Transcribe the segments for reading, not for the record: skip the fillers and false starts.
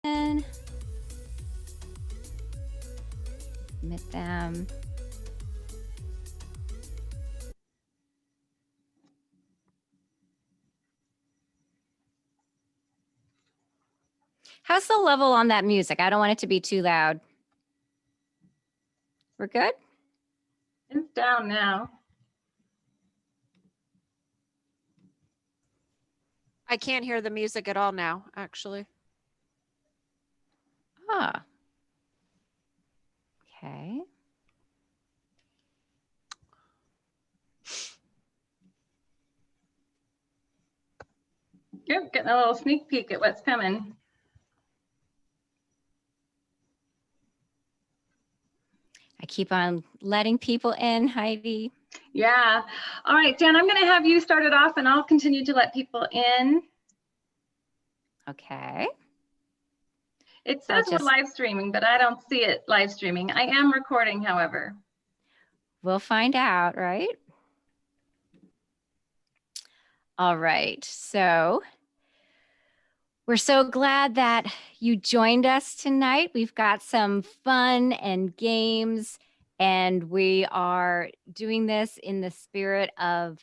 Submit them. How's the level on that music? I don't want it to be too loud. We're good? It's down now. I can't hear the music at all now, actually. Ah. Okay. Yep, getting a little sneak peek at what's coming. I keep on letting people in, Heidi. Yeah. All right, Dan, I'm going to have you start it off and I'll continue to let people in. Okay. It says we're live streaming, but I don't see it live streaming. I am recording, however. We'll find out, right? All right. So we're so glad that you joined us tonight. We've got some fun and games, and we are doing this in the spirit of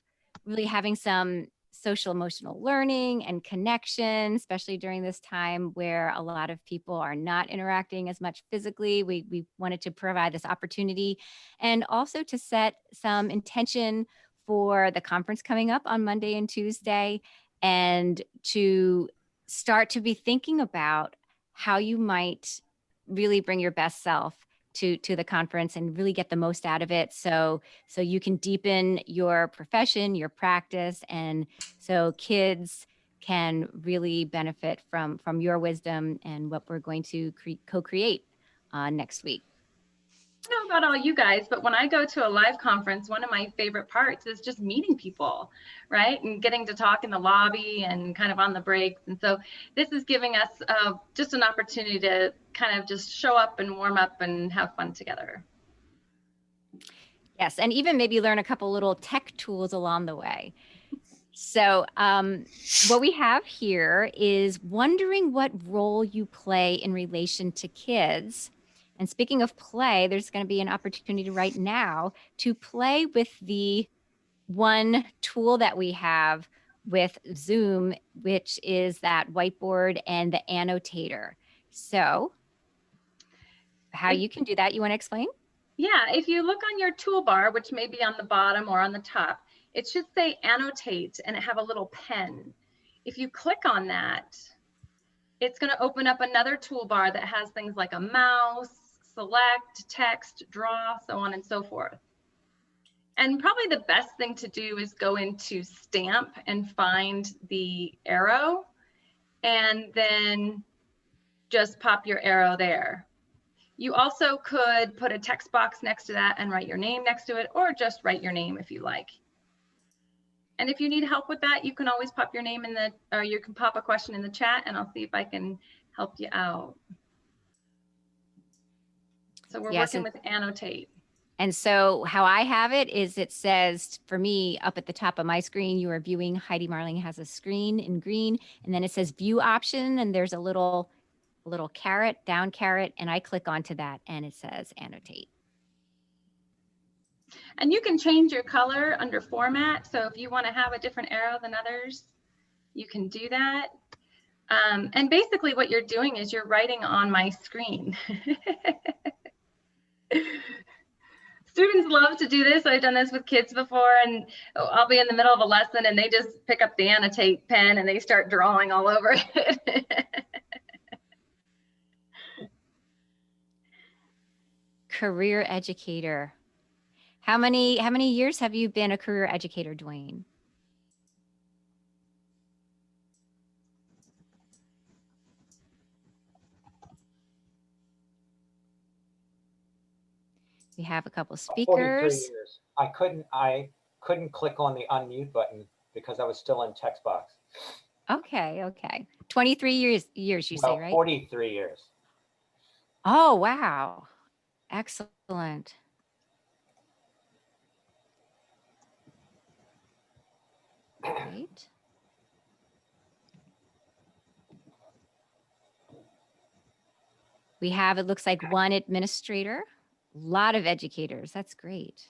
really having some social emotional learning and connection, especially during this time where a lot of people are not interacting as much physically. We wanted to provide this opportunity and also to set some intention for the conference coming up on Monday and Tuesday, and to start to be thinking about how you might really bring your best self to the conference and really get the most out of it, so you can deepen your profession, your practice, and so kids can really benefit from your wisdom and what we're going to co-create next week. I don't know about all you guys, but when I go to a live conference, one of my favorite parts is just meeting people, right? And getting to talk in the lobby and kind of on the breaks. And so this is giving us just an opportunity to kind of just show up and warm up and have fun together. Yes, and even maybe learn a couple little tech tools along the way. So what we have here is wondering what role you play in relation to kids. And speaking of play, there's going to be an opportunity right now to play with the one tool that we have with Zoom, which is that whiteboard and the annotator. So how you can do that, you want to explain? Yeah, if you look on your toolbar, which may be on the bottom or on the top, it should say annotate and it have a little pen. If you click on that, it's going to open up another toolbar that has things like a mouse, select, text, draw, so on and so forth. And probably the best thing to do is go into stamp and find the arrow and then just pop your arrow there. You also could put a text box next to that and write your name next to it, or just write your name if you like. And if you need help with that, you can always pop your name in the, or you can pop a question in the chat and I'll see if I can help you out. So we're working with annotate. And so how I have it is it says for me up at the top of my screen, you are viewing Heidi Marling has a screen in green, and then it says view option, and there's a little carrot, down carrot, and I click onto that and it says annotate. And you can change your color under format. So if you want to have a different arrow than others, you can do that. And basically what you're doing is you're writing on my screen. Students love to do this. I've done this with kids before, and I'll be in the middle of a lesson and they just pick up the annotate pen and they start drawing all over it. Career educator. How many years have you been a career educator, Dwayne? We have a couple speakers. 43 years. I couldn't click on the unmute button because I was still in text box. Okay. 23 years you say, right? 43 years. Oh, wow. Excellent. Great. We have, it looks like one administrator, a lot of educators. That's great.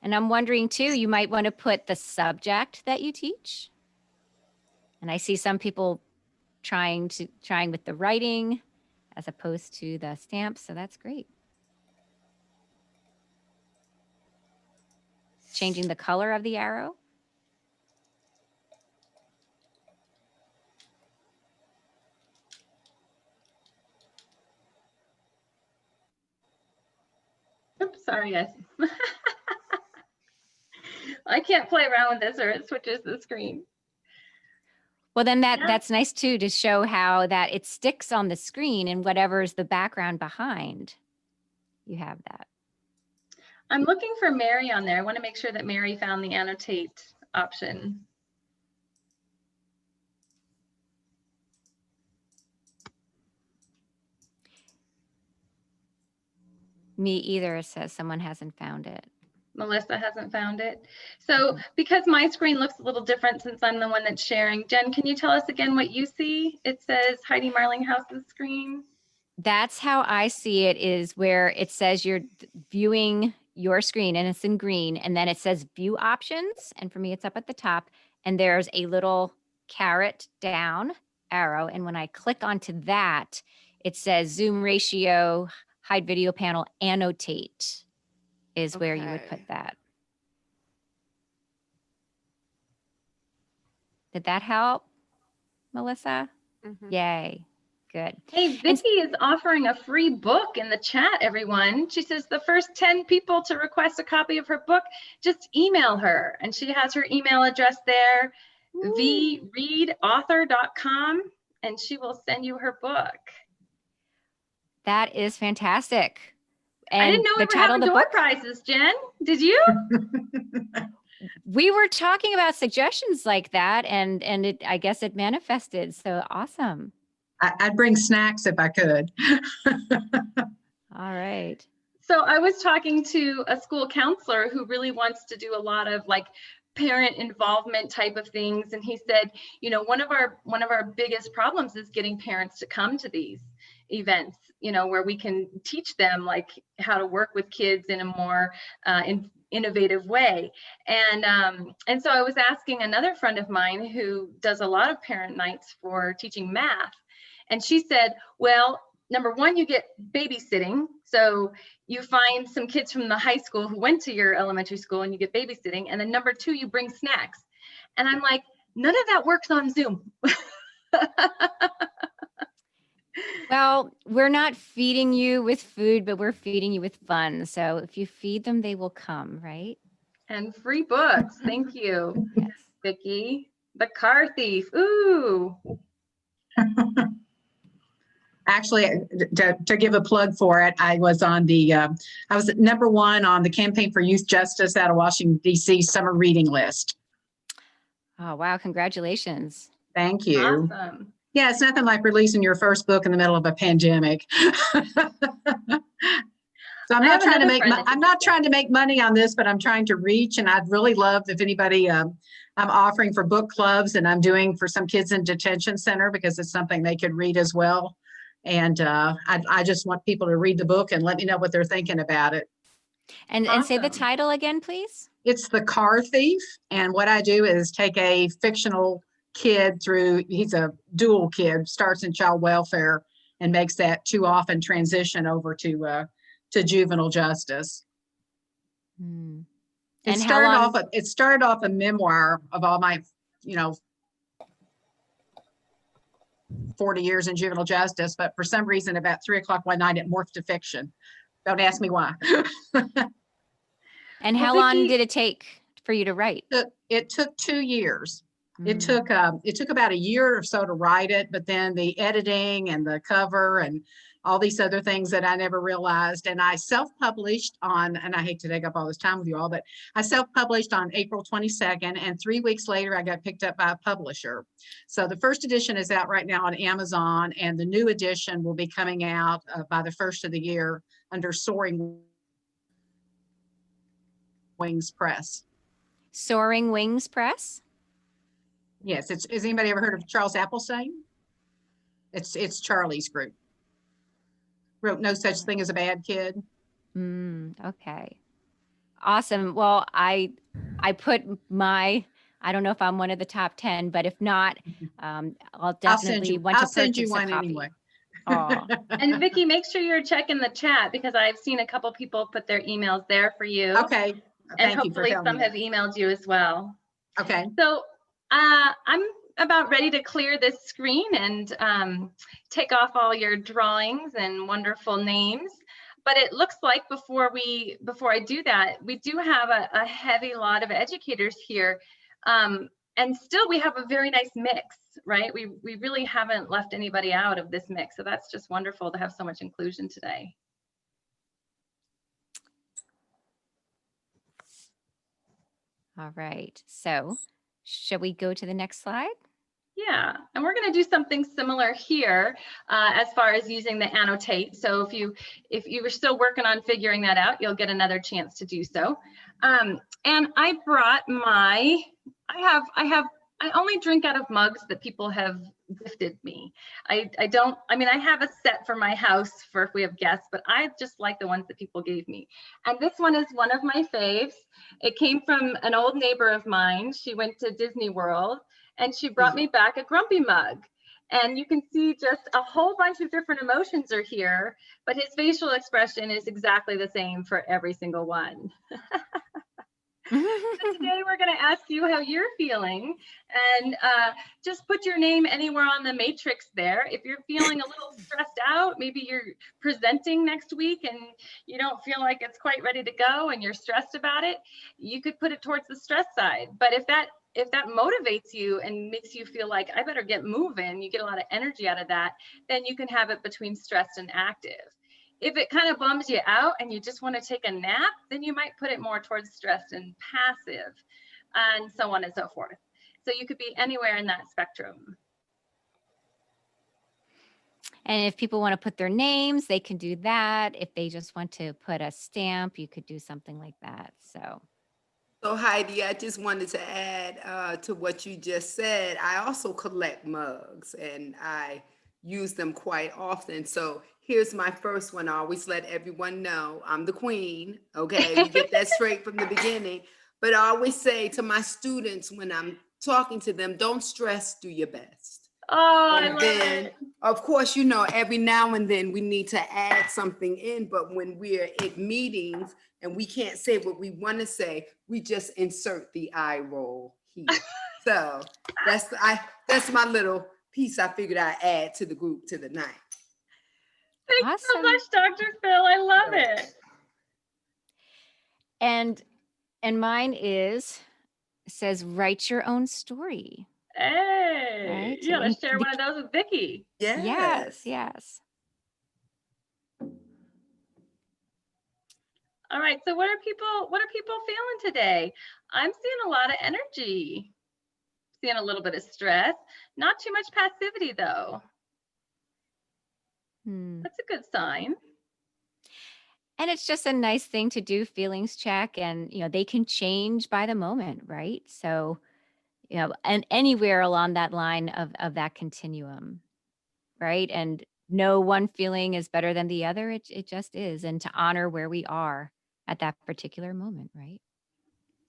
And I'm wondering too, you might want to put the subject that you teach. And I see some people trying with the writing as opposed to the stamps. So that's great. Changing the color of the arrow. Oops, sorry guys. I can't play around with this or it switches the screen. Well, then Yeah. that's nice too, to show how that it sticks on the screen and whatever's the background behind, you have that. I'm looking for Mary on there. I want to make sure that Mary found the annotate option. Me either, it says someone hasn't found it. Melissa hasn't found it. So because my screen looks a little different since I'm the one that's sharing, Jen, can you tell us again what you see? It says Heidi Marlinghouse's screen. That's how I see it, is where it says you're viewing your screen and it's in green, and then it says view options. And for me, it's up at the top, and there's a little caret down arrow. And when I click onto that, it says zoom ratio, hide video panel, annotate is where you would put Okay. that. Did that help, Melissa? Mhm. Yay. Good. Hey, Vicky is offering a free book in the chat, everyone. She says the first 10 people to request a copy of her book, just email her. And she has her email address there, vreadauthor.com, and she will send you her book. That is fantastic. I didn't And know we the were title of having the door book, prizes, Jen. Did you? we were talking about suggestions like that, and I guess it manifested. So awesome. I'd bring snacks if I could. All right. So I was talking to a school counselor who really wants to do a lot of like parent involvement type of things, and he said, you know, one of our biggest problems is getting parents to come to these events, you know, where we can teach them like how to work with kids in a more innovative way. And so I was asking another friend of mine who does a lot of parent nights for teaching math, and she said, well, number one, you get babysitting. So you find some kids from the high school who went to your elementary school and you get babysitting. And then number two, you bring snacks. And I'm like, none of that works on Zoom. Well, we're not feeding you with food, but we're feeding you with fun. So if you feed them, they will come, right? And free books. Thank you, Yes. Vicki. The Car Thief. Ooh. Actually, to give a plug for it, I was on the, I was at #1 on the Campaign for Youth Justice out of Washington, D.C. summer reading list. Oh, wow. Congratulations. Thank you. Awesome. Yeah, it's nothing like releasing your first book in the middle of a pandemic. So I'm not trying to make, I'm not trying to make money on this, but I'm trying to reach, and I'd really love if anybody, I'm offering for book clubs, and I'm doing for some kids in detention center because it's something they could read as well. And I just want people to read the book and let me know what they're thinking about it. And say the Awesome. title again, please. It's The Car Thief. And what I do is take a fictional kid through, he's a dual kid, starts in child welfare and makes that too often transition over to juvenile justice. Hmm. It And how long? started off a memoir of all my, 40 years in juvenile justice, but for some reason about 3:00 one night it morphed to fiction. Don't ask me why. And Well, how long Vicki- did it take for you to write? It took 2 years. It Hmm. took about a year or so to write it, but then the editing and the cover and all these other things that I never realized. And I self-published on, and I hate to take up all this time with you all, but I self-published on April 22nd, and 3 weeks later I got picked up by a publisher. So the first edition is out right now on Amazon, and the new edition will be coming out by the first of the year under Soaring Wings Press. Soaring Wings Press? Yes, has anybody ever heard of Charles Applesein? It's Charlie's group. Wrote No Such Thing as a Bad Kid. Okay. Awesome. Well, I put my, I don't know if I'm one of the top 10, but if not, I'll definitely want to I'll send you purchase a one copy. anyway. Oh, And Vicky, make sure you're checking the chat because I've seen a couple people put their emails there for you. Okay. And Thank you for hopefully telling some me have emailed you as well. that. Okay. So I'm about ready to clear this screen and take off all your drawings and wonderful names. But it looks like before I do that, we do have a heavy lot of educators here. And still we have a very nice mix, right? We really haven't left anybody out of this mix. So that's just wonderful to have so much inclusion today. all right. So shall we go to the next slide? Yeah, and we're going to do something similar here as far as using the annotate. So if you were still working on figuring that out, you'll get another chance to do so. And I brought I only drink out of mugs that people have gifted me. I mean, I have a set for my house for if we have guests, but I just like the ones that people gave me. And this one is one of my faves. It came from an old neighbor of mine. She went to Disney World and she brought me back a grumpy mug. And you can see just a whole bunch of different emotions are here, but his facial expression is exactly the same for every single one. So today we're going to ask you how you're feeling and just put your name anywhere on the matrix there. If you're feeling a little stressed out, maybe you're presenting next week and you don't feel like it's quite ready to go and you're stressed about it, you could put it towards the stress side. But if that motivates you and makes you feel like I better get moving, you get a lot of energy out of that, then you can have it between stressed and active. If it kind of bums you out and you just want to take a nap, then you might put it more towards stressed and passive and so on and so forth. So you could be anywhere in that spectrum. And if people want to put their names, they can do that. If they just want to put a stamp, you could do something like that. So Heidi, I just wanted to add to what you just said. I also collect mugs and I use them quite often. So here's my first one. I always let everyone know I'm the queen. Okay, we get that straight from the beginning. But I always say to my students when I'm talking to them, don't stress, do your best. Oh, And I love then, it. of course, you know, every now and then we need to add something in, but when we're at meetings and we can't say what we want to say, we just insert the eye roll here. So that's my little piece I figured I'd add to the group to the night. Thanks so Awesome. much, Dr. Phil. I love it. And mine says write your own story. Hey, Right? you gotta share one of those with Vicky. Yes. All right, so what are people feeling today? I'm seeing a lot of energy, seeing a little bit of stress, not too much passivity though. That's a good sign. And it's just a nice thing to do, feelings check, and they can change by the moment, right? So, and anywhere along that line of that continuum, right? And no one feeling is better than the other. It just is. And to honor where we are at that particular moment, right?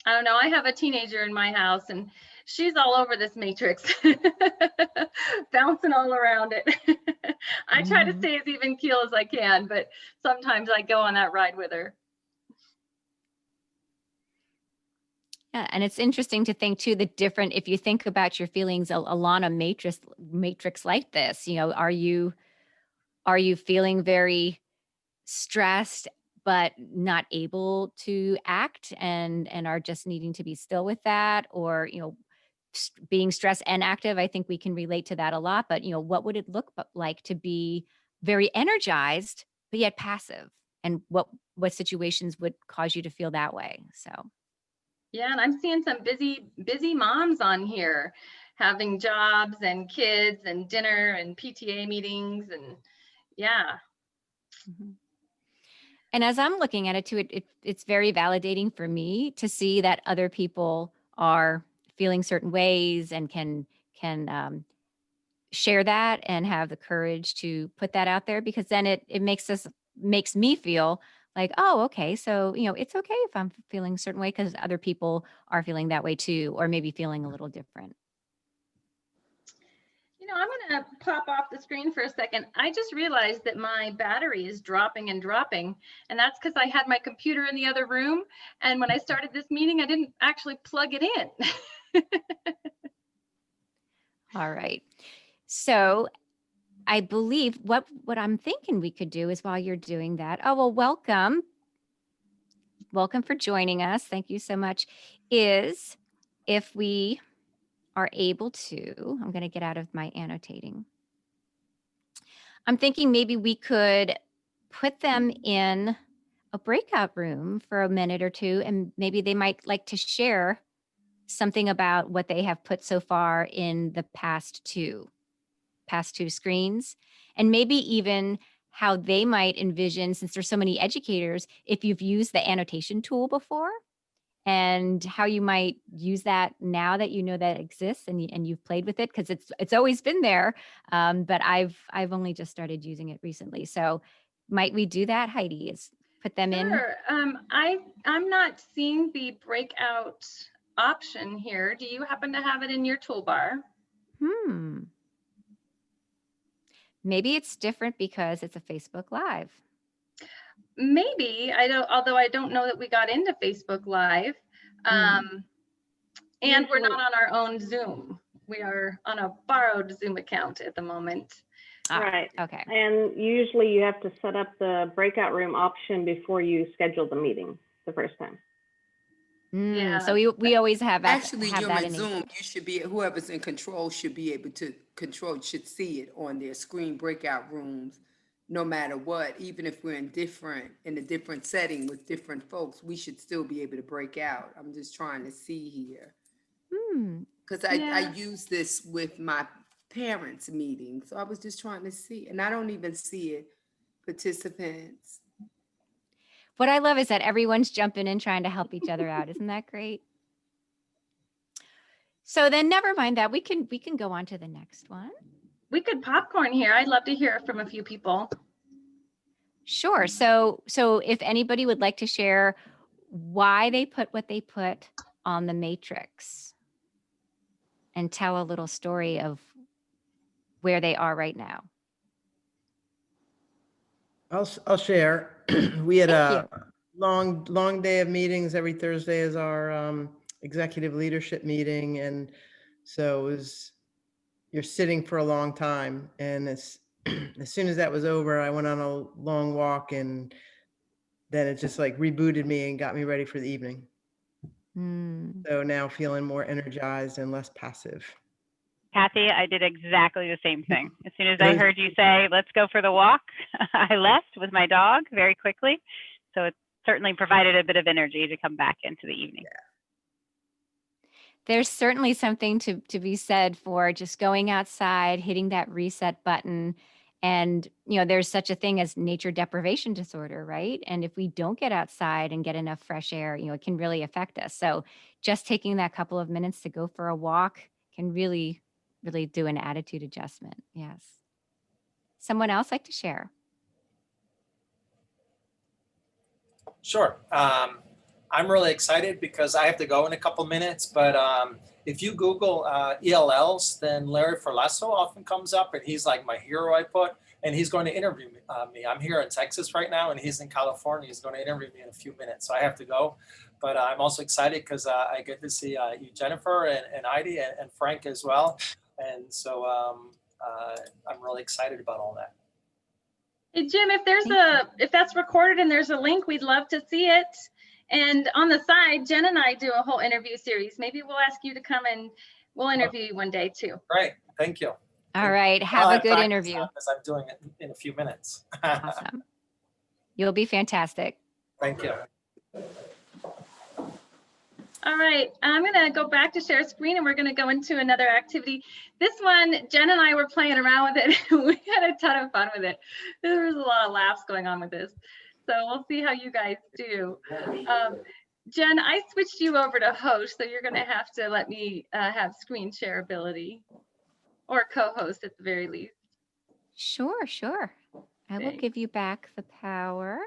I don't know. I have a teenager in my house and she's all over this matrix, bouncing all around it. I try to stay as even keel as I can, but sometimes I go on that ride with her. Yeah, and it's interesting to think too, if you think about your feelings along a matrix like this, are you feeling very stressed but not able to act and are just needing to be still with that, or being stressed and active? I think we can relate to that a lot, but what would it look like to be very energized but yet passive, and what situations would cause you to feel that way? So yeah, and I'm seeing some busy moms on here having jobs and kids and dinner and PTA meetings, and yeah. And as I'm looking at it too, it's very validating for me to see that other people are feeling certain ways and can share that and have the courage to put that out there, because then it makes me feel like, oh, okay, so it's okay if I'm feeling a certain way because other people are feeling that way too, or maybe feeling a little different. I'm going to pop off the screen for a second. I just realized that my battery is dropping and dropping, and that's because I had my computer in the other room. And when I started this meeting, I didn't actually plug it in. All right. So I believe what I'm thinking we could do is, while you're doing that, oh, well, welcome for joining us. Thank you so much. Is if we are able to, I'm going to get out of my annotating. I'm thinking maybe we could put them in a breakout room for a minute or two, and maybe they might like to share something about what they have put so far in the past two screens, and maybe even how they might envision, since there's so many educators, if you've used the annotation tool before, and how you might use that now that you know that exists and you've played with it, because it's always been there, but I've only just started using it recently. So might we do that, Heidi? Is put them in? Sure. I'm not seeing the breakout option here. Do you happen to have it in your toolbar? Maybe it's different because it's a Facebook Live. Maybe. Although I don't know that we got into Facebook Live. And we're not on our own Zoom. We are on a borrowed Zoom account at the moment. Right. Okay. And usually you have to set up the breakout room option before you schedule the meeting the first time. Yeah. So we always have that. Actually, during Zoom, you should be, whoever's in control should be able to should see it on their screen, breakout rooms, no matter what. Even if we're in a different setting with different folks, we should still be able to break out. I'm just trying to see here. Because I use this with my parents' meeting. So I was just trying to see, and I don't even see it, participants. What I love is that everyone's jumping in trying to help each other out. Isn't that great? So then never mind that. We can go on to the next one. We could popcorn here. I'd love to hear from a few people. Sure. So if anybody would like to share why they put what they put on the matrix and tell a little story of where they are right now. I'll share. We had Thank a long day of meetings. Every Thursday is our executive leadership meeting, and so you're sitting for a long time. And as soon as that was over, I went on a long walk, and then it just like rebooted me and got me ready for the evening. So now feeling more energized and less passive. Kathy, I did exactly the same thing. As soon as I heard you say, let's go for the walk, I left with my dog very quickly. So it certainly provided a bit of energy to come back into the evening. Yeah. There's certainly something to be said for just going outside, hitting that reset button. And, there's such a thing as nature deprivation disorder, right? And if we don't get outside and get enough fresh air, it can really affect us. So just taking that couple of minutes to go for a walk can really do an attitude adjustment. Yes. Someone else like to share? Sure. I'm really excited because I have to go in a couple minutes, but if you Google ELLs, then Larry Ferlasso often comes up, and he's like my hero, I put, and he's going to interview me. I'm here in Texas right now, and he's in California. He's going to interview me in a few minutes, so I have to go. But I'm also excited because I get to see you, Jennifer, and Heidi, and Frank as well. And so I'm really excited about all that. Hey, Jim, if that's recorded and there's a link, we'd love to see it. And on the side, Jen and I do a whole interview series. Maybe we'll ask you to come and we'll interview you one day too. Great. Thank you. All right. Have a good interview. Because I'm doing it in a few minutes. Awesome. You'll be fantastic. Thank you. All right, I'm gonna go back to share screen and we're gonna go into another activity. This one, Jen and I were playing around with it. We had a ton of fun with it. There was a lot of laughs going on with this. So we'll see how you guys do. Jen, I switched you over to host, so you're gonna have to let me have screen share ability. or co-host at the very least. Sure, sure. I will Okay. give you back the power.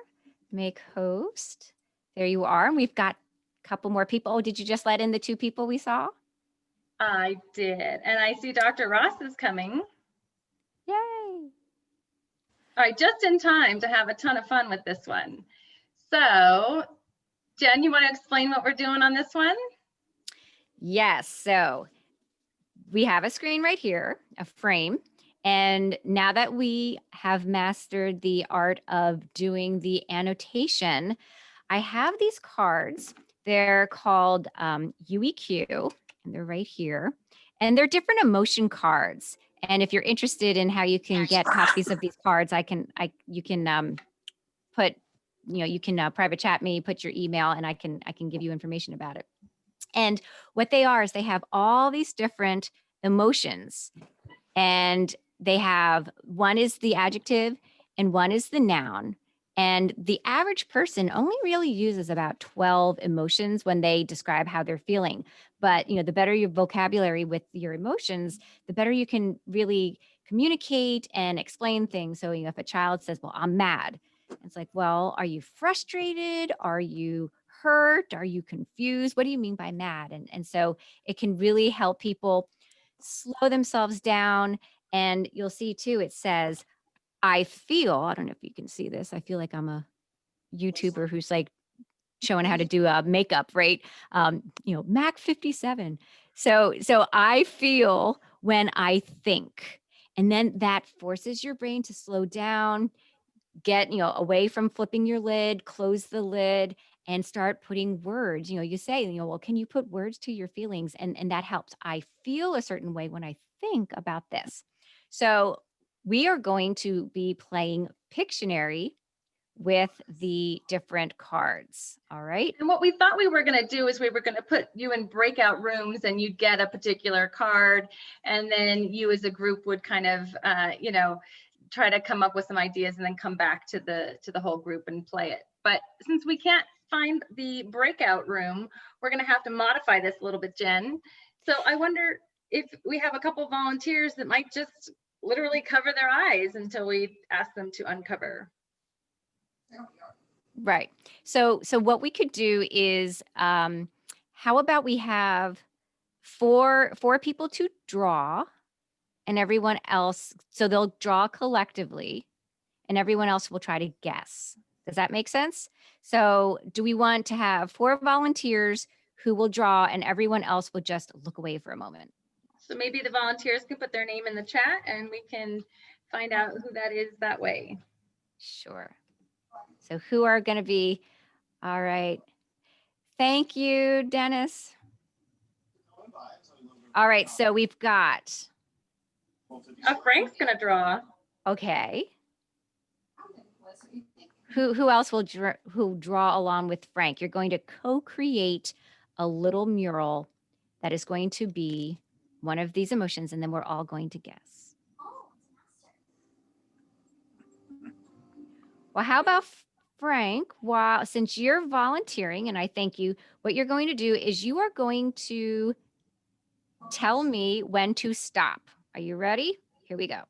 Make host. There you are. And we've got a couple more people. Oh, did you just let in the 2 people we saw? I did. And I see Dr. Ross is coming. Yay. All right, just in time to have a ton of fun with this one. So, Jen, you want to explain what we're doing on this one? Yes. So we have a screen right here, a frame. And now that we have mastered the art of doing the annotation, I have these cards. They're called UEQ, and they're right here. And they're different emotion cards. And if you're interested in how you can get copies of these cards, you can put, you can private chat me, put your email, and I can give you information about it. And what they are is they have all these different emotions, and they have, one is the adjective and one is the noun. And the average person only really uses about 12 emotions when they describe how they're feeling. But, the better your vocabulary with your emotions, the better you can really communicate and explain things. So, if a child says, well, I'm mad, it's like, well, are you frustrated? Are you hurt? Are you confused? What do you mean by mad? And so it can really help people slow themselves down. And you'll see too, it says, I don't know if you can see this. I feel like I'm a YouTuber who's like showing how to do makeup, right? Mac 57. So I feel when I think, and then that forces your brain to slow down, get, away from flipping your lid, close the lid, and start putting words. You say, well, can you put words to your feelings? And that helps. I feel a certain way when I think about this. So we are going to be playing Pictionary with the different cards. All right. And what we thought we were going to do is we were going to put you in breakout rooms and you'd get a particular card. And then you as a group would kind of, try to come up with some ideas and then come back to the whole group and play it. But since we can't find the breakout room, we're going to have to modify this a little bit, Jen. So I wonder if we have a couple volunteers that might just literally cover their eyes until we ask them to uncover. Right. So what we could do is, how about we have four people to draw, and everyone else, so they'll draw collectively and everyone else will try to guess. Does that make sense? So do we want to have 4 volunteers who will draw and everyone else will just look away for a moment? So maybe the volunteers can put their name in the chat and we can find out who that is that way. Sure. So who are going to be, all right. Thank you, Dennis. All right, so we've got. Frank's gonna draw. Okay. Who else will draw along with Frank? You're going to co-create a little mural that is going to be one of these emotions, and then we're all going to guess. Well, how about Frank? Since you're volunteering, and I thank you, what you're going to do is you are going to tell me when to stop. Are you ready? Here we go.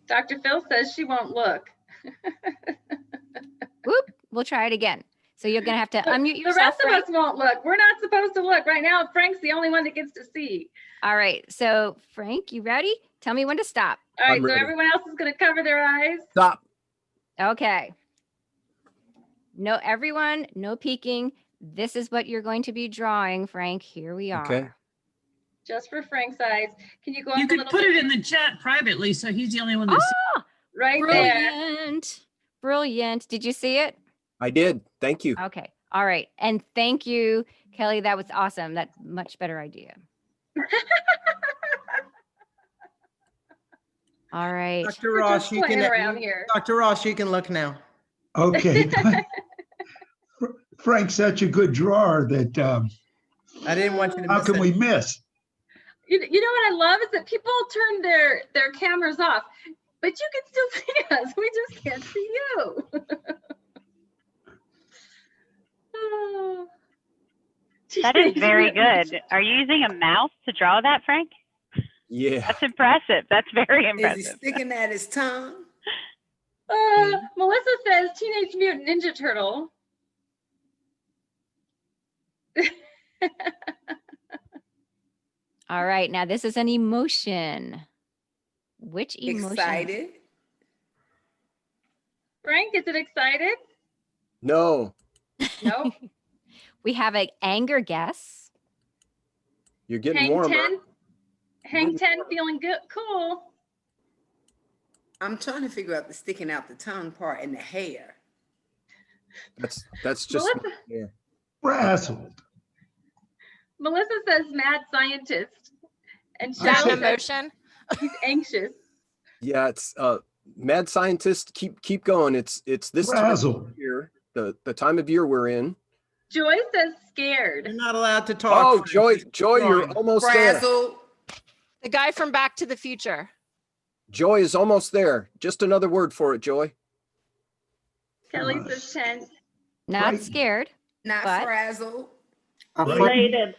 Dr. Phil says she won't look. Whoop, we'll try it again. So you're going to have to unmute yourself. The rest Frank. of us won't look. We're not supposed to look right now. Frank's the only one that gets to see. All right. So Frank, you ready? Tell me when to stop. All right. So everyone else is going to cover their eyes. Stop. Okay. No, everyone, no peeking. This is what you're going to be drawing, Frank. Here we are. Okay. Just for Frank's eyes. Can you go up You a could little put bit? it in the chat privately, so he's the only one that sees. Right Brilliant. there. Brilliant. Did you see it? I did. Thank you. Okay. All right. And thank you, Kelly. That was awesome. That's much better idea. All right. Dr. We're Ross, just you playing can around here. Dr. Ross, you can look now. Okay. Frank's such a good drawer that I didn't want you to how miss can it. we miss? You know what I love is that people turn their cameras off, but you can still see us. We just can't see you. That is very good. Are you using a mouse to draw that, Frank? Yeah. That's impressive. That's very Is he impressive. sticking at his tongue? Melissa says Teenage Mutant Ninja Turtle. All right, now this is an emotion. Which emotion? Excited. Frank, is it excited? No, Nope. We have an anger guess. you're getting Hang warmer. 10. Hang 10, feeling good, cool. I'm trying to figure out the sticking out the tongue part and the hair. That's just Melissa, yeah. Frazzled. Melissa says mad scientist. And Is that Shelly an says emotion? he's anxious. Yeah, it's mad scientist. Keep going. It's this time of Frazzled. year, the time of year we're in. Joy says scared. You're not allowed to talk. Oh, Frank. Joy, He's you're drawing. almost there. Frazzled. The guy from Back to the Future. Joy is almost there. Just another word for it, Joy. Kelly says tense. Not Frightened. scared. Not But- frazzled. Elated.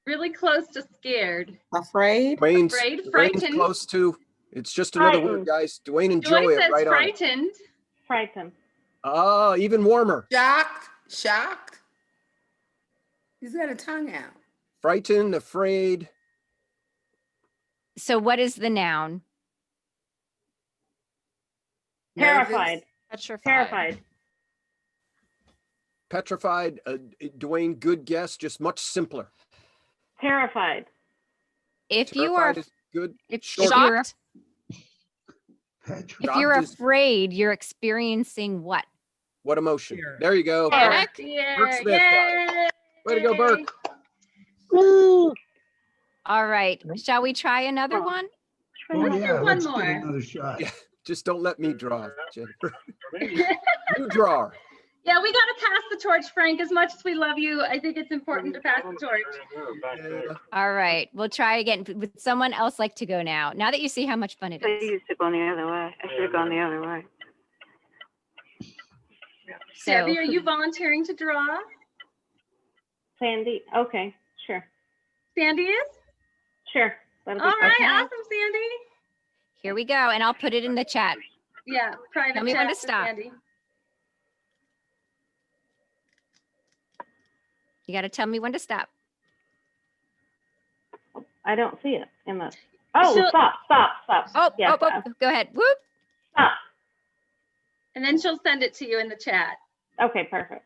Really close to scared. Afraid? Dwayne's Frightened. close to. It's just another word, Frightened. guys. Dwayne and Joy Joy are says right on it. frightened. Frightened. Oh, even warmer. Shocked. He's got a tongue out. Frightened, afraid. So what is the noun? Terrified. Petrified. Terrified. Petrified. Dwayne, good guess. Just much simpler. Terrified. If you are Terrified is good. if Short. you're Shocked. Petrified. if you're Shocked is- afraid, you're experiencing what? What emotion? Fear. There you go. Panic. Yeah. Burke Smith got Yay. Way to go, Burke. All right. Shall we try another one? Oh, Let's do yeah, one let's more. get another shot. Yeah. Just don't let me draw, Jennifer. You draw. Yeah, we got to pass the torch, Frank. As much as we love you, I think it's important to pass the torch. Yeah. All right. We'll try again. Would someone else like to go now? Now that you see how much fun it I is. used to go the other way. I should have gone the other way. So Debbie, are you volunteering to draw? Sandy. Okay. Sure. Sandy is? Sure. That'll be All right, Okay. awesome, Sandy. here we go. And I'll put it in the chat. Yeah, private Tell me when chat to for stop. Sandy. You got to tell me when to stop. I don't see it in the. Oh, She'll- stop. Oh, Yeah, go ahead. Whoop. stop. And then she'll send it to you in the chat. Okay, perfect.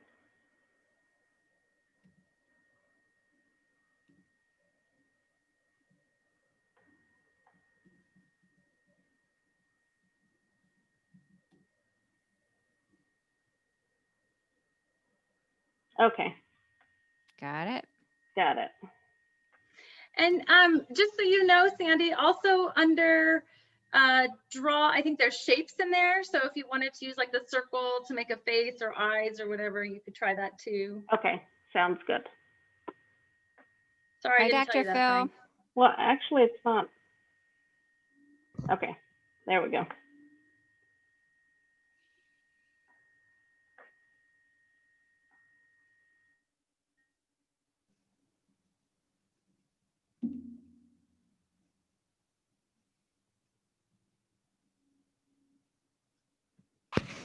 Okay, Got it. got it. And just so you know, Sandy, also under draw, I think there's shapes in there. So if you wanted to use like the circle to make a face or eyes or whatever, you could try that too. Okay, sounds good. Sorry, Hi, I didn't tell Dr. you that, Phil. Frank. Well, actually, it's not. Okay, there we go.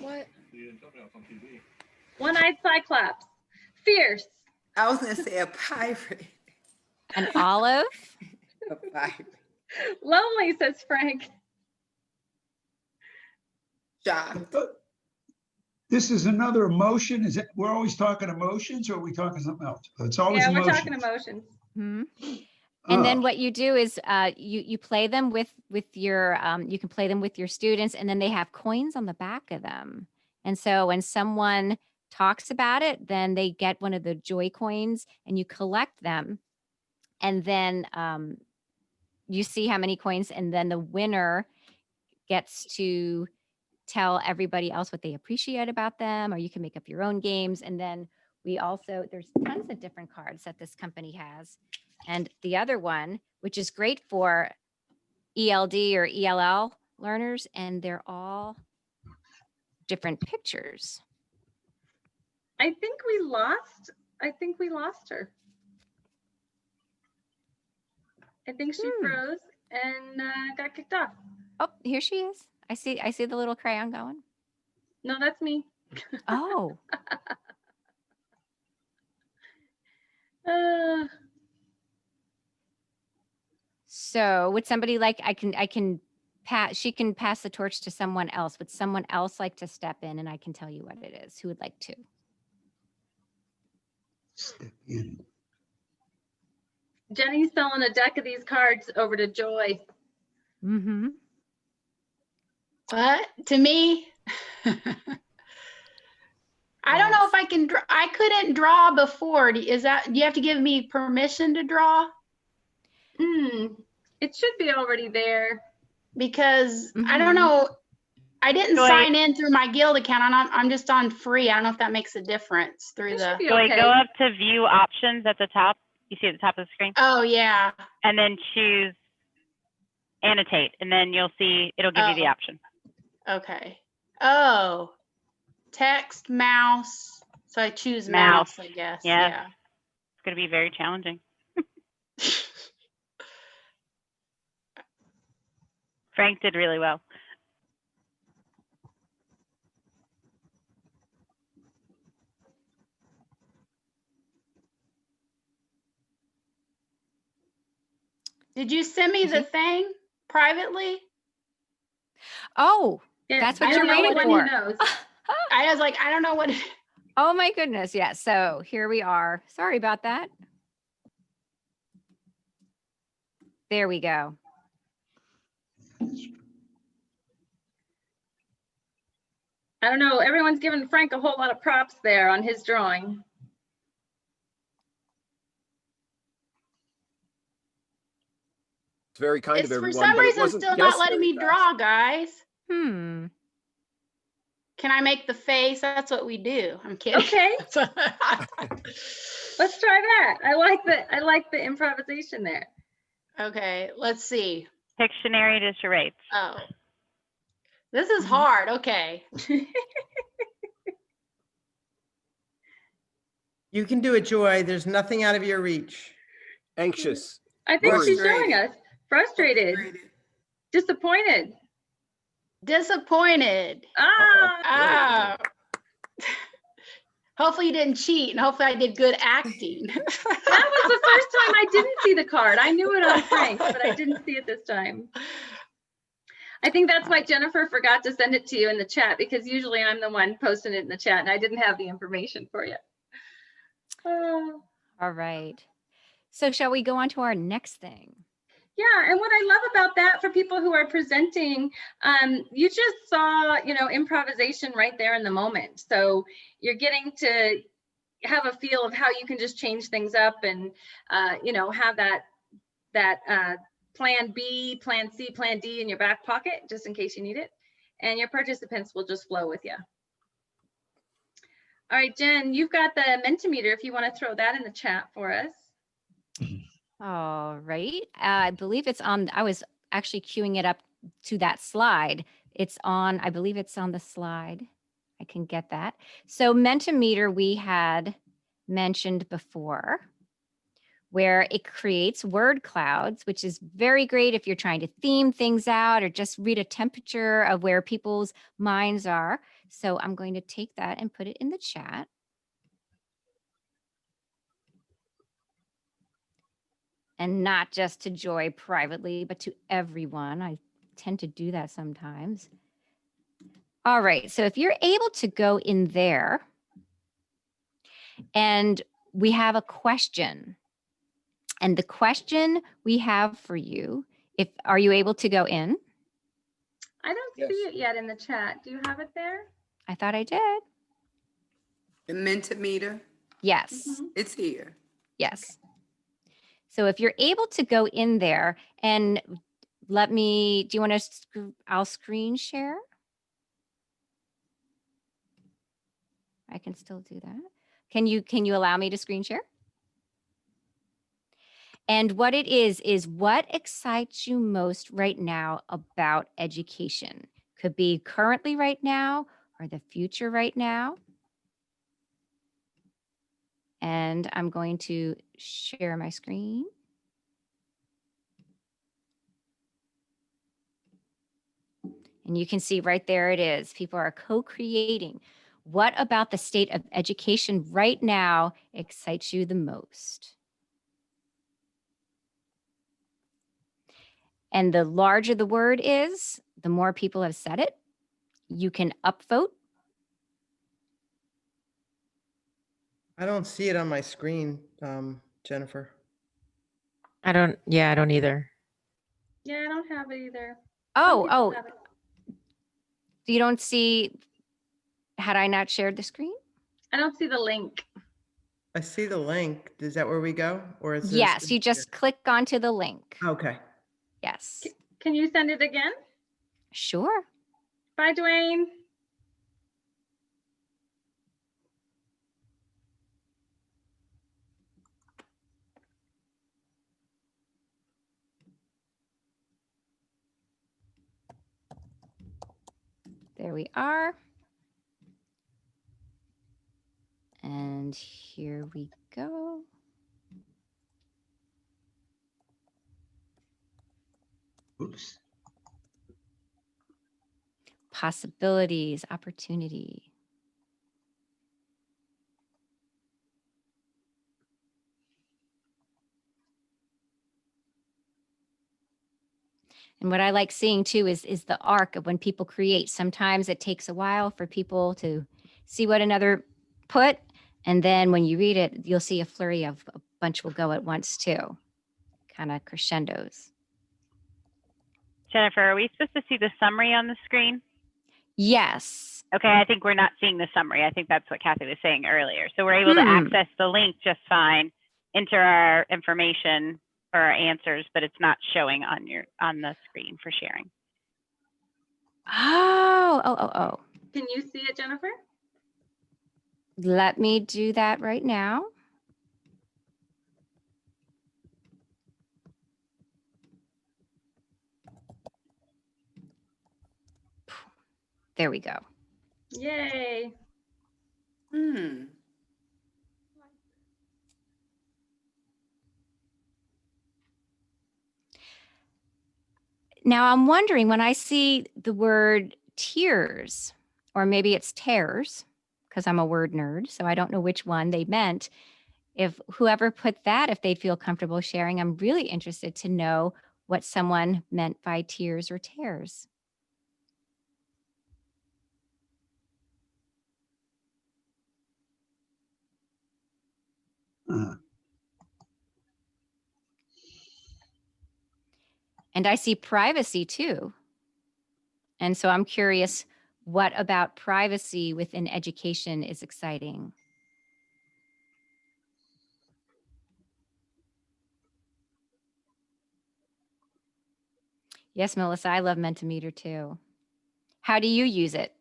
What? One-eyed cyclops. Fierce. I was gonna say a pirate. An olive. A pirate. Lonely, says Frank. Shocked. This is another emotion. Is it, we're always talking emotions, or are we talking something else? It's always Yeah, we're emotions. talking emotions. Hmm. And then Oh, what you do is you play them with your you can play them with your students, and then they have coins on the back of them. And so when someone talks about it, then they get one of the joy coins, and you collect them, and then you see how many coins, and then the winner gets to tell everybody else what they appreciate about them, or you can make up your own games. And then we also, there's tons of different cards that this company has. And the other one, which is great for ELD or ELL learners, and they're all different pictures. I think we lost her. I think she froze and got kicked off. Oh, here she is. I see the little crayon going. No, that's me. Oh, so would somebody like, I can pass, she can pass the torch to someone else. Would someone else like to step in and I can tell you what it is? Who would like to? Step in. Jenny's selling a deck of these cards over to Joy. Mm-hmm. What? To me? I don't know if I can draw. I couldn't draw before. Is that, do you have to give me permission to draw? It should be already there. Because I don't know. I didn't Joy. sign in through my guild account. I'm just on free. I don't know if that makes a difference through It the. should be Joy, okay. go up to view options at the top. You see at the top of the screen? Oh, yeah. And then choose annotate, and then you'll see it'll give you the Oh. option. Okay. Oh, text, mouse. So I choose mouse, I guess. Yes. Yeah. It's going to be very challenging. Frank did really well. Did you send me the thing privately? Oh, Yeah, that's what I you're don't know waiting what for. he knows. I was like, I don't know what. Oh my goodness. Yeah. So here we are. Sorry about that. There we go. I don't know. Everyone's giving Frank a whole lot of props there on his drawing. It's very kind It's of for everyone, some but it reason wasn't still guessed not letting very me fast. draw, guys. Can I make the face? That's what we do. I'm kidding. Okay. Let's try that. I like the improvisation there. Okay, let's see. Pictionary to charades. Oh, this is hard. Okay. You can do it, Joy. There's nothing out of your reach. Anxious. I think she's Frustrated. showing us. Frustrated. Disappointed. Disappointed. Ah. Hopefully you didn't cheat, and hopefully I did good acting. That was the first time I didn't see the card. I knew it on Frank, but I didn't see it this time. I think that's why Jennifer forgot to send it to you in the chat, because usually I'm the one posting it in the chat and I didn't have the information for you. All right. So shall we go on to our next thing? Yeah, and what I love about that for people who are presenting, you just saw, improvisation right there in the moment. So you're getting to have a feel of how you can just change things up and, have that plan B, plan C, plan D in your back pocket, just in case you need it. And your participants will just flow with you. All right, Jen, you've got the Mentimeter if you want to throw that in the chat for us. All right. I believe it's on, I was actually queuing it up to that slide. It's on, I believe it's on the slide. I can get that. So Mentimeter we had mentioned before, where it creates word clouds, which is very great if you're trying to theme things out or just read a temperature of where people's minds are. So I'm going to take that and put it in the chat. And not just to Joy privately, but to everyone. I tend to do that sometimes. All right, so if you're able to go in there and we have a question. And the question we have for you, are you able to go in? I don't see it yet in the chat. Do you have it there? I thought I did. The Mentimeter. Yes. It's here. Yes. So if you're able to go in there and do you want to, I'll screen share. I can still do that. Can you allow me to screen share? And what it is what excites you most right now about education? Could be currently right now or the future right now. And I'm going to share my screen. And you can see right there it is. People are co-creating. What about the state of education right now excites you the most? And the larger the word is, the more people have said it. You can upvote. I don't see it on my screen, Jennifer. I don't either. Yeah, I don't have it either. Oh, people oh, have it. you don't see, had I not shared the screen? I don't see the link. I see the link. Is that where we go? Or is this? Yes, you just click onto the link. Okay. Yes. Can you send it again? Sure. Bye, Dwayne. There we are. And here we go. Oops. Possibilities, opportunity. And what I like seeing too is the arc of when people create. Sometimes it takes a while for people to see what another put. And then when you read it, you'll see a flurry of a bunch will go at once too. Kind of crescendos. Jennifer, are we supposed to see the summary on the screen? Yes. Okay, I think we're not seeing the summary. I think that's what Kathy was saying earlier. So we're able to access the link just fine, enter our information for our answers, but it's not showing on the screen for sharing. Oh. Can you see it, Jennifer? Let me do that right now. There we go. Yay. Now I'm wondering when I see the word tears, or maybe it's tears, because I'm a word nerd, so I don't know which one they meant. If whoever put that, if they'd feel comfortable sharing, I'm really interested to know what someone meant by tears or tears. And I see privacy too. And so I'm curious, what about privacy within education is exciting? Yes, Melissa, I love Mentimeter too. How do you use it?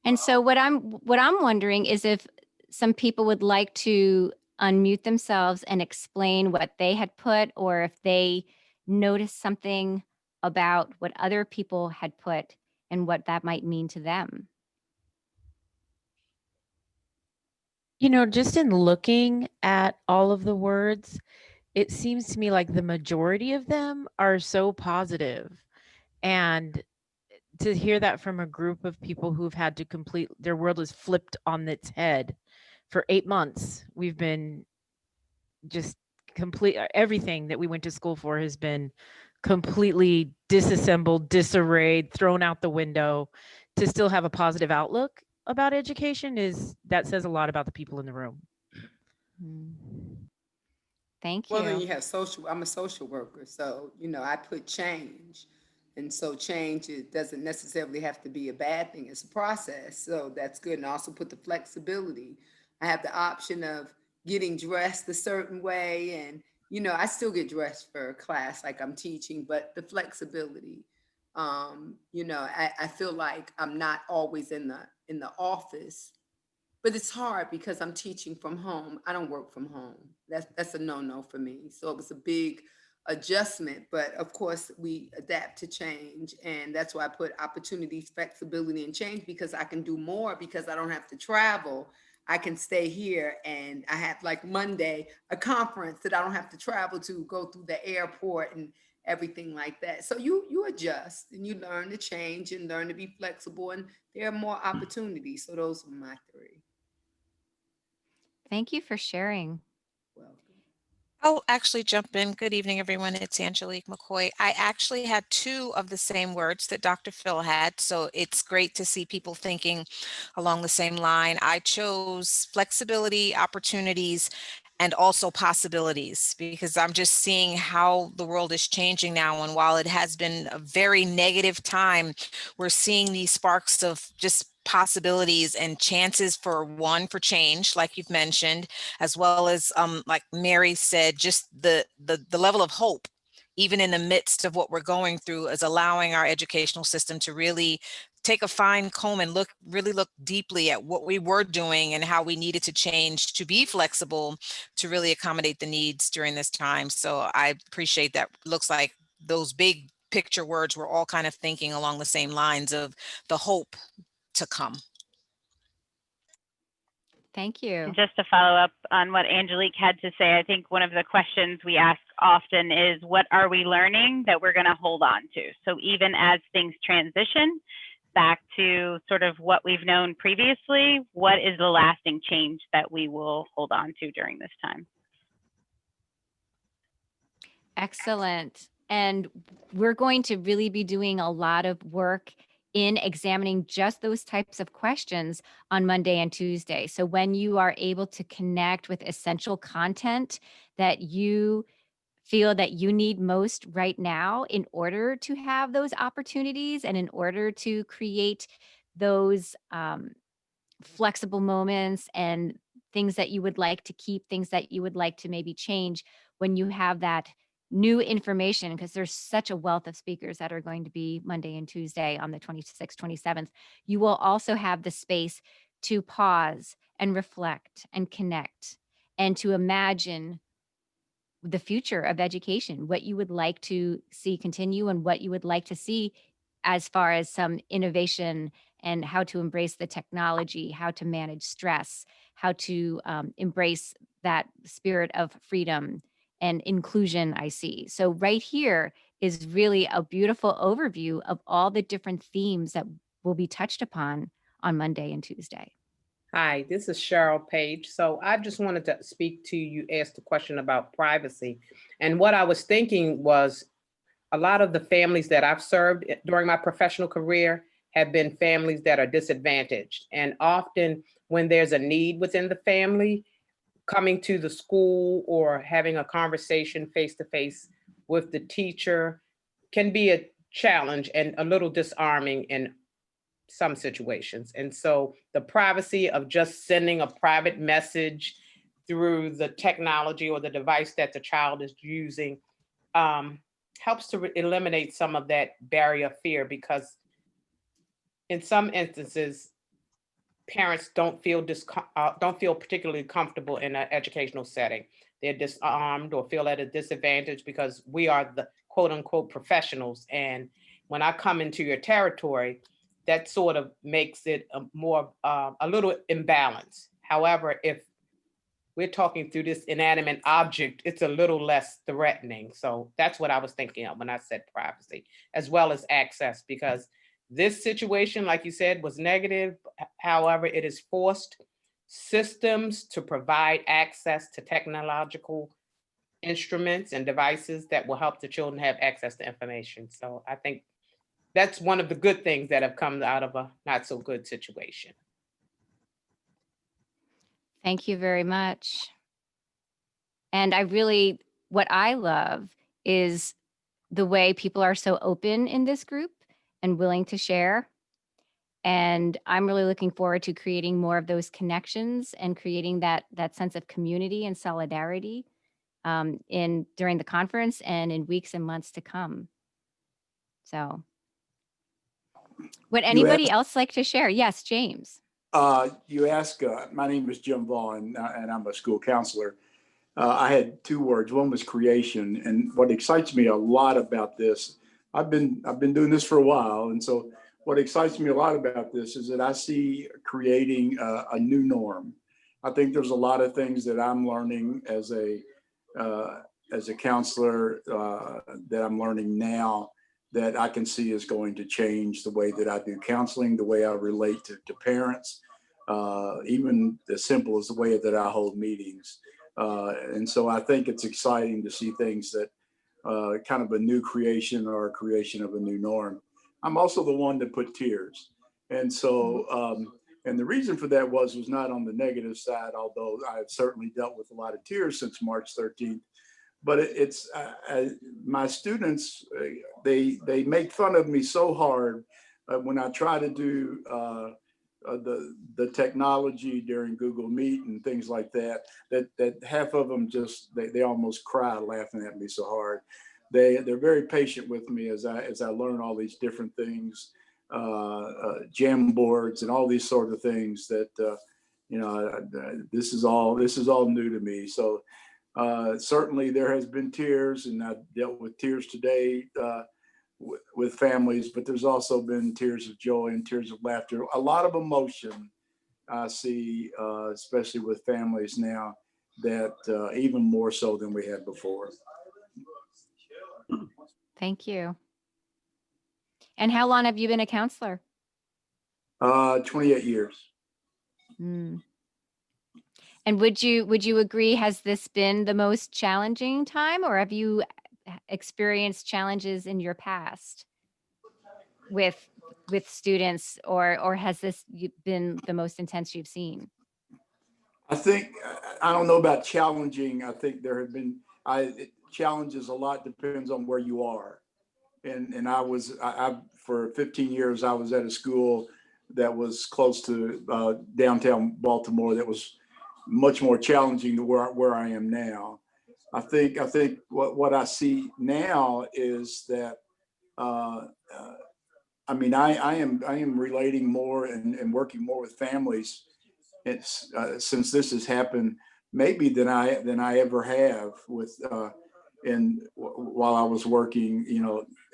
And so what I'm wondering is if some people would like to unmute themselves and explain what they had put, or if they noticed something about what other people had put and what that might mean to them. You know, just in looking at all of the words, it seems to me like the majority of them are so positive. And to hear that from a group of people who've had to complete, their world is flipped on its head for 8 months. We've been just complete, everything that we went to school for has been completely disassembled, disarrayed, thrown out the window. To still have a positive outlook about education that says a lot about the people in the room. Thank you. Well, then you have I'm a social worker, so, I put change. And so change, it doesn't necessarily have to be a bad thing. It's a process. So that's good. And I also put the flexibility. I have the option of getting dressed a certain way. And, I still get dressed for class like I'm teaching, but the flexibility. I feel like I'm not always in the office, but it's hard because I'm teaching from home. I don't work from home. That's a no-no for me. So it was a big adjustment, but of course we adapt to change. And that's why I put opportunities, flexibility, and change, because I can do more because I don't have to travel. I can stay here, and I have, like Monday, a conference that I don't have to travel to, go through the airport and everything like that. So you adjust and you learn to change and learn to be flexible, and there are more opportunities. So those are my three. Thank you for sharing. Welcome. I'll actually jump in. Good evening, everyone. It's Angelique McCoy. I actually had two of the same words that Dr. Phil had, so it's great to see people thinking along the same line. I chose flexibility, opportunities, and also possibilities, because I'm just seeing how the world is changing now. And while it has been a very negative time, we're seeing these sparks of just possibilities and chances for change, like you've mentioned, as well as like Mary said, just the level of hope, even in the midst of what we're going through, is allowing our educational system to really take a fine comb and really look deeply at what we were doing and how we needed to change to be flexible to really accommodate the needs during this time. So I appreciate that. Looks like those big picture words, we're all kind of thinking along the same lines of the hope to come. Thank you. And just to follow up on what Angelique had to say, I think one of the questions we ask often is, what are we learning that we're going to hold on to? So even as things transition back to sort of what we've known previously, what is the lasting change that we will hold on to during this time? Excellent. And we're going to really be doing a lot of work in examining just those types of questions on Monday and Tuesday. So when you are able to connect with essential content that you feel that you need most right now in order to have those opportunities and in order to create those flexible moments and things that you would like to keep, things that you would like to maybe change, when you have that new information, because there's such a wealth of speakers that are going to be Monday and Tuesday on the 26th, 27th, you will also have the space to pause and reflect and connect and to imagine the future of education, what you would like to see continue and what you would like to see as far as some innovation and how to embrace the technology, how to manage stress, how to embrace that spirit of freedom and inclusion I see. So right here is really a beautiful overview of all the different themes that will be touched upon on Monday and Tuesday. Hi, this is Cheryl Page. So I just wanted to speak to you, asked a question about privacy. And what I was thinking was, a lot of the families that I've served during my professional career have been families that are disadvantaged. And often when there's a need within the family, coming to the school or having a conversation face-to-face with the teacher can be a challenge and a little disarming in some situations. And so the privacy of just sending a private message through the technology or the device that the child is using helps to eliminate some of that barrier of fear, because in some instances, parents don't feel particularly comfortable in an educational setting. They're disarmed or feel at a disadvantage because we are the quote unquote professionals. And when I come into your territory, that sort of makes it a little imbalanced. However, if we're talking through this inanimate object, it's a little less threatening. So that's what I was thinking of when I said privacy, as well as access, because this situation, like you said, was negative. However, it has forced systems to provide access to technological instruments and devices that will help the children have access to information. So I think that's one of the good things that have come out of a not so good situation. Thank you very much. And what I love is the way people are so open in this group and willing to share. And I'm really looking forward to creating more of those connections and creating that sense of community and solidarity during the conference and in weeks and months to come. So would anybody else like to share? Yes, James. You ask, my name is Jim Vaughn, and I'm a school counselor. I had two words. One was creation, and what excites me a lot about this, I've been doing this for a while, and so what excites me a lot about this is that I see creating a new norm. I think there's a lot of things that I'm learning as a counselor that I'm learning now that I can see is going to change the way that I do counseling, the way I relate to parents, even as simple as the way that I hold meetings. And so I think it's exciting to see things that kind of a new creation or a creation of a new norm. I'm also the one that put tears. And so, and the reason for that was not on the negative side, although I've certainly dealt with a lot of tears since March 13th. But it's my students, they make fun of me so hard when I try to do the technology during Google Meet and things like that, that half of them just, they almost cry laughing at me so hard. They're very patient with me as I learn all these different things, jam boards and all these sort of things that, this is all new to me. So certainly there has been tears, and I've dealt with tears today with families, but there's also been tears of joy and tears of laughter, a lot of emotion I see, especially with families now, that even more so than we had before. Thank you. And how long have you been a counselor? 28 years. Mm. And would you agree, has this been the most challenging time, or have you experienced challenges in your past with students, or has this been the most intense you've seen? I think, I don't know about challenging. I think there have been, challenges a lot depends on where you are. And I for 15 years, I was at a school that was close to downtown Baltimore that was much more challenging than where I am now. I think what I see now is that, I mean, I am relating more and working more with families. It's since this has happened, maybe than I ever have with while I was working,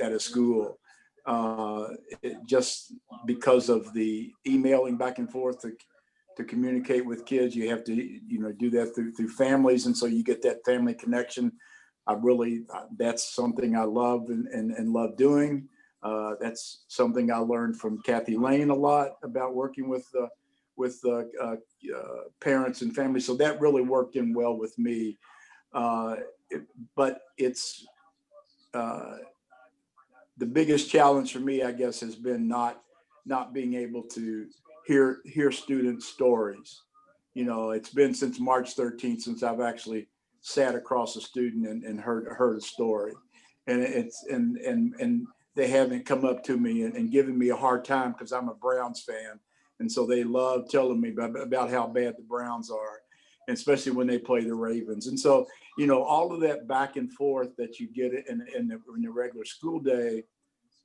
at a school. Just because of the emailing back and forth to communicate with kids, you have to do that through families, and so you get that family connection. That's something I love and love doing. That's something I learned from Kathy Lane a lot about working with parents and families. So that really worked in well with me. But it's the biggest challenge for me, I guess, has been not being able to hear students' stories. It's been since March 13th since I've actually sat across a student and heard a story, and they haven't come up to me and given me a hard time because I'm a Browns fan, and so they love telling me about how bad the Browns are, and especially when they play the Ravens. And so all of that back and forth that you get in the regular school day,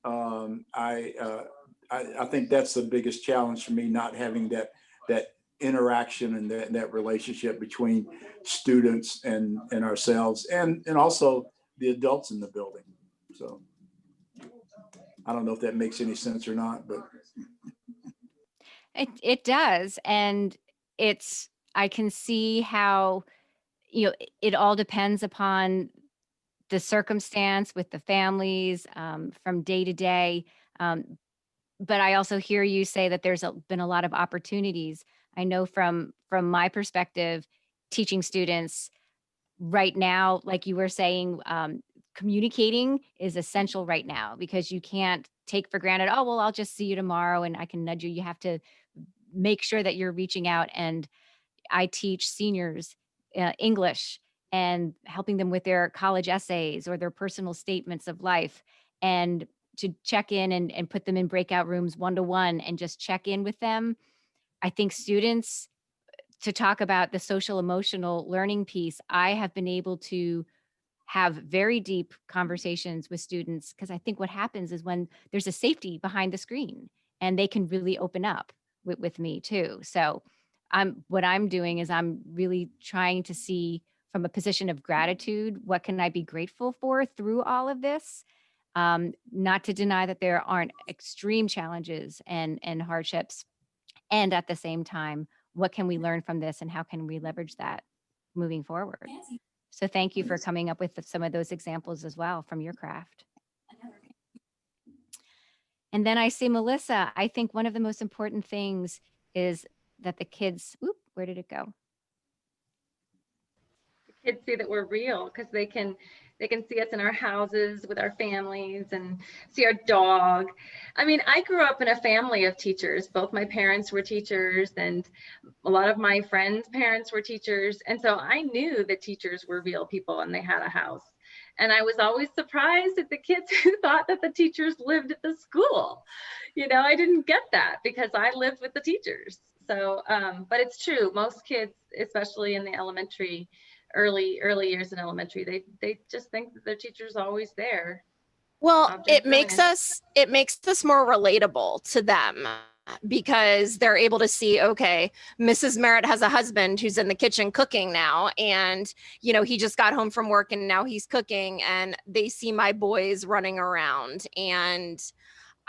I think that's the biggest challenge for me, not having that interaction and that relationship between students and ourselves and also the adults in the building. So I don't know if that makes any sense or not, but it does. And I can see how, it all depends upon the circumstance with the families, from day to day. But I also hear you say that there's been a lot of opportunities. I know from my perspective, teaching students right now, like you were saying, communicating is essential right now, because you can't take for granted, oh, well, I'll just see you tomorrow and I can nudge you. You have to make sure that you're reaching out. And I teach seniors English and helping them with their college essays or their personal statements of life, and to check in and put them in breakout rooms one-to-one and just check in with them. I think students, to talk about the social emotional learning piece, I have been able to have very deep conversations with students, because I think what happens is when there's a safety behind the screen and they can really open up with me too. So what I'm doing is I'm really trying to see from a position of gratitude. What can I be grateful for through all of this? Not to deny that there aren't extreme challenges and hardships. And at the same time, what can we learn from this and how can we leverage that moving forward? So thank you for coming up with some of those examples as well from your craft. And then I see Melissa. I think one of the most important things is that the kids, where did it go? The kids see that we're real because they can see us in our houses with our families and see our dog. I mean, I grew up in a family of teachers. Both my parents were teachers and a lot of my friends' parents were teachers. And so I knew that teachers were real people and they had a house. And I was always surprised at the kids who thought that the teachers lived at the school. You know, I didn't get that because I lived with the teachers. So, but it's true. Most kids, especially in the elementary, early years in elementary, they just think that their teacher's always there. Well, it makes us more relatable to them because they're able to see, okay, Mrs. Merritt has a husband who's in the kitchen cooking now, and you know, he just got home from work and now he's cooking, and they see my boys running around, and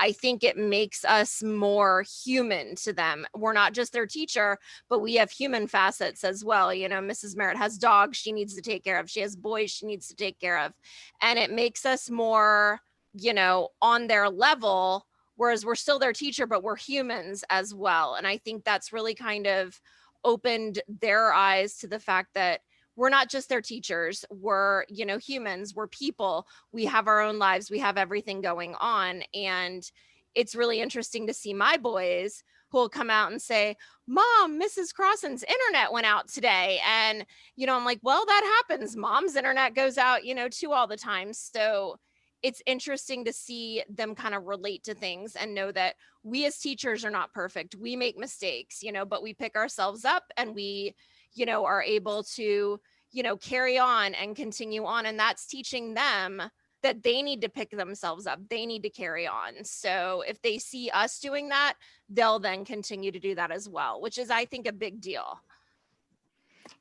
I think it makes us more human to them. We're not just their teacher, but we have human facets as well. You know, Mrs. Merritt has dogs she needs to take care of. She has boys she needs to take care of. And it makes us more, you know, on their level, whereas we're still their teacher, but we're humans as well. And I think that's really kind of opened their eyes to the fact that we're not just their teachers. We're, you know, humans, we're people. We have our own lives. We have everything going on. And it's really interesting to see my boys who will come out and say, Mom, Mrs. Crossan's internet went out today. And, you know, I'm like, well, that happens. Mom's internet goes out, you know, too all the time. So it's interesting to see them kind of relate to things and know that we as teachers are not perfect. We make mistakes, you know, but we pick ourselves up and we, you know, are able to, you know, carry on and continue on. And that's teaching them that they need to pick themselves up. They need to carry on. So if they see us doing that, they'll then continue to do that as well, which is, I think, a big deal.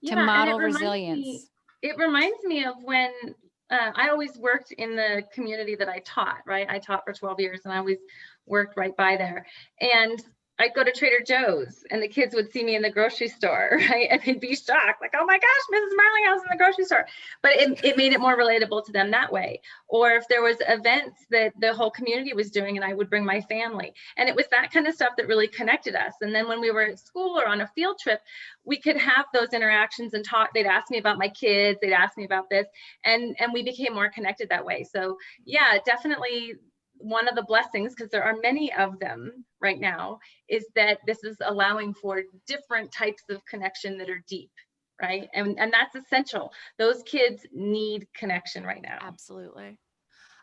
To model resilience. It reminds me of when I always worked in the community that I taught, right? I taught for 12 years and I always worked right by there. And I'd go to Trader Joe's and the kids would see me in the grocery store, right? And they'd be shocked, like, oh my gosh, Mrs. Marlinghouse in the grocery store. But it made it more relatable to them that way. Or if there was events that the whole community was doing and I would bring my family. And it was that kind of stuff that really connected us. And then when we were at school or on a field trip, we could have those interactions and talk. They'd ask me about my kids, they'd ask me about this, and we became more connected that way. So yeah, definitely one of the blessings, because there are many of them right now, is that this is allowing for different types of connection that are deep, right? And that's essential. Those kids need connection right now. Absolutely.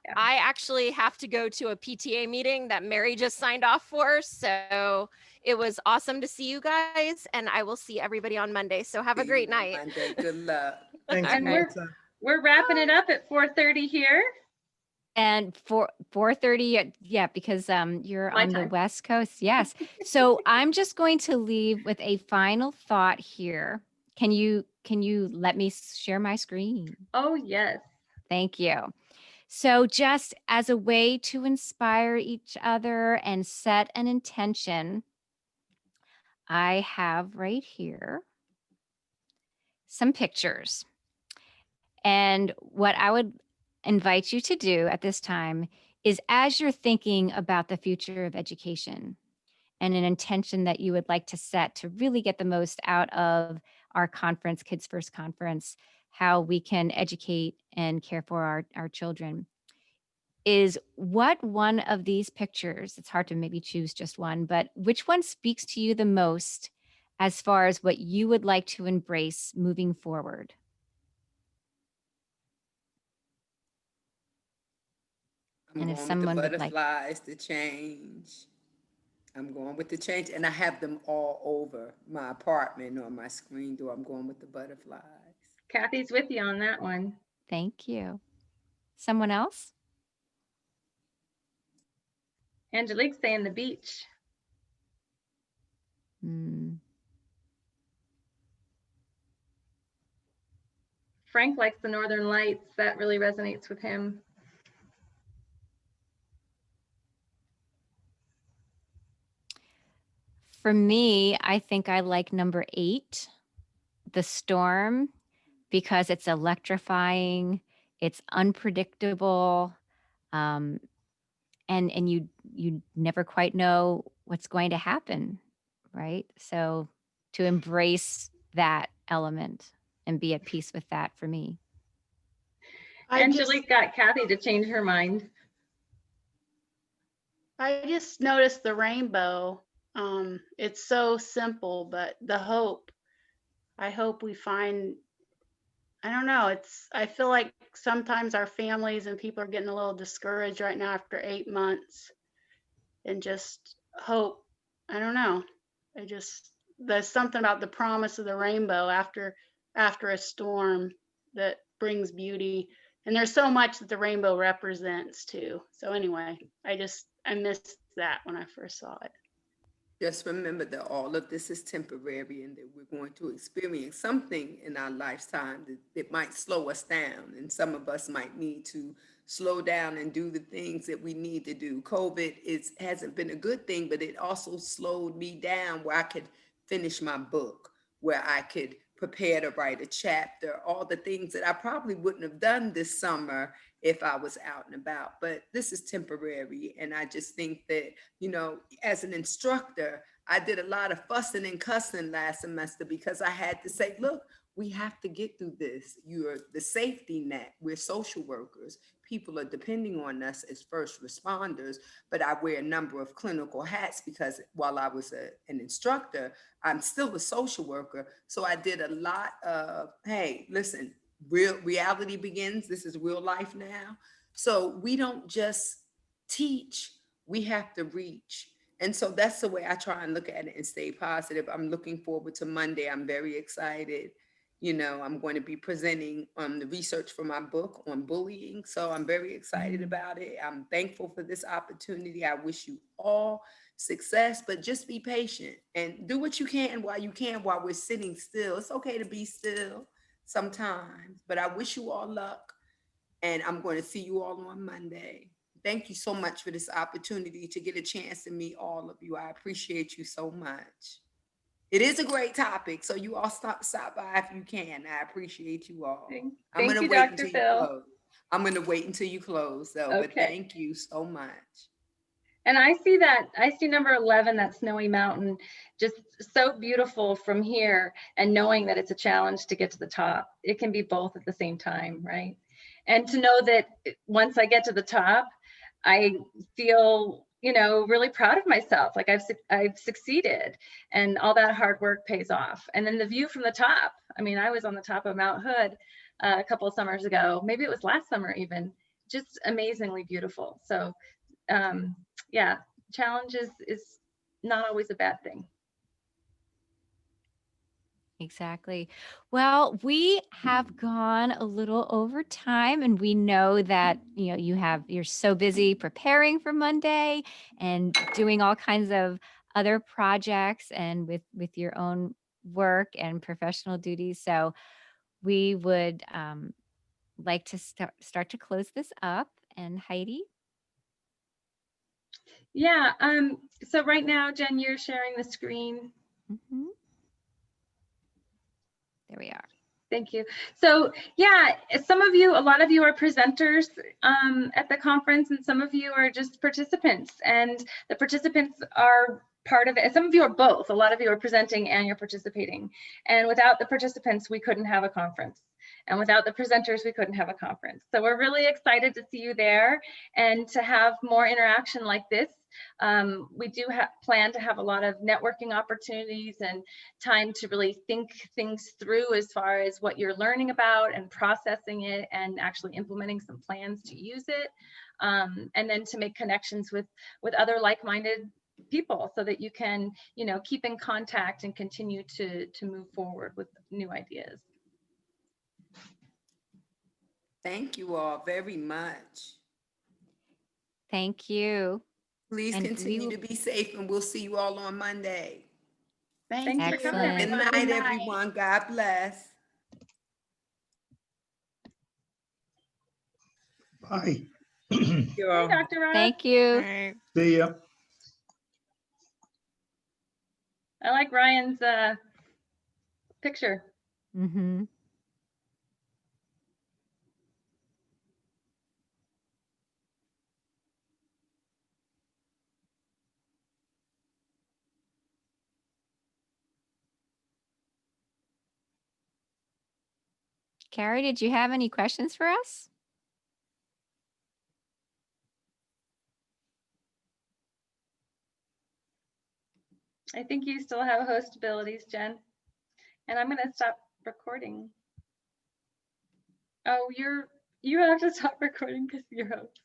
Yeah. I actually have to go to a PTA meeting that Mary just signed off for. So it was awesome to see you guys, and I will see everybody on Monday. So have a great night. Monday. Good luck. Thanks, And Melissa. we're wrapping it up at 4:30 here. And for 4:30, yeah, because you're My on the time. West Coast. Yes. So I'm just going to leave with a final thought here. Can you let me share my screen? Oh, yes. Thank you. So just as a way to inspire each other and set an intention, I have right here some pictures. And what I would invite you to do at this time is, as you're thinking about the future of education and an intention that you would like to set to really get the most out of our conference, Kids First Conference, how we can educate and care for our children, is what one of these pictures, it's hard to maybe choose just one, but which one speaks to you the most as far as what you would like to embrace moving forward? I'm And if going with the someone would like, butterflies, the change. I'm going with the change, and I have them all over my apartment on my screen door. I'm going with the butterflies. Kathy's with you on that one. thank you. Someone else? Angelique's saying the beach. Frank likes the Northern Lights. That really resonates with him. For me, I think I like number 8, the storm, because it's electrifying, it's unpredictable, and you never quite know what's going to happen, right? So to embrace that element and be at peace with that for me. Angelique got Kathy to change her mind. I just noticed the rainbow. It's so simple, but the hope. I hope we find, I don't know, I feel like sometimes our families and people are getting a little discouraged right now after 8 months, and just hope. I don't know. There's something about the promise of the rainbow after a storm that brings beauty. And there's so much that the rainbow represents too. So anyway, I missed that when I first saw it. Just remember that all of this is temporary and that we're going to experience something in our lifetime that might slow us down. And some of us might need to slow down and do the things that we need to do. COVID hasn't been a good thing, but it also slowed me down where I could finish my book, where I could prepare to write a chapter, all the things that I probably wouldn't have done this summer if I was out and about. But this is temporary. And I just think that, as an instructor, I did a lot of fussing and cussing last semester because I had to say, look, we have to get through this. You're the safety net. We're social workers. People are depending on us as first responders, but I wear a number of clinical hats because while I was an instructor, I'm still a social worker. So I did a lot of, hey, listen, real reality begins. This is real life now. So we don't just teach, we have to reach. And so that's the way I try and look at it and stay positive. I'm looking forward to Monday. I'm very excited. I'm going to be presenting the research for my book on bullying. So I'm very excited about it. I'm thankful for this opportunity. I wish you all success, but just be patient and do what you can while we're sitting still. It's okay to be still sometimes, but I wish you all luck. And I'm going to see you all on Monday. Thank you so much for this opportunity to get a chance to meet all of you. I appreciate you so much. It is a great topic, so you all stop by if you can. I appreciate you all. I'm going to wait until you close. I'm going to wait until you close, though. Okay. But thank you so much. And I see number 11, that snowy mountain, just so beautiful from here, and knowing that it's a challenge to get to the top. It can be both at the same time, right? And to know that once I get to the top, I feel, really proud of myself. Like I've succeeded, and all that hard work pays off. And then the view from the top. I mean, I was on the top of Mount Hood a couple of summers ago. Maybe it was last summer even. Just amazingly beautiful. So yeah, challenge is not always a bad thing. Exactly. Well, we have gone a little over time, and we know that you're so busy preparing for Monday and doing all kinds of other projects and with your own work and professional duties. So we would like to start to close this up. And Heidi? Yeah. So right now, Jen, you're sharing the screen. Mm-hmm. There we are. Thank you. So yeah, a lot of you are presenters at the conference, and some of you are just participants, and the participants are part of it. Some of you are both. A lot of you are presenting and you're participating. And without the participants, we couldn't have a conference. And without the presenters, we couldn't have a conference. So we're really excited to see you there and to have more interaction like this. We do plan to have a lot of networking opportunities and time to really think things through as far as what you're learning about and processing it and actually implementing some plans to use it. And then to make connections with other like-minded people so that you can, keep in contact and continue to move forward with new ideas. Thank you all very much. Thank you. Please continue to be safe, and we'll see you all on Monday. Thanks for coming, Good night, everyone. God bless. Bye. Hey, Dr. Ross. Thank you. Right. See ya. I like Ryan's picture. Mm-hmm. Carrie, did you have any questions for us? I think you still have host abilities, Jen. And I'm going to stop recording. Oh, you have to stop recording because you're host.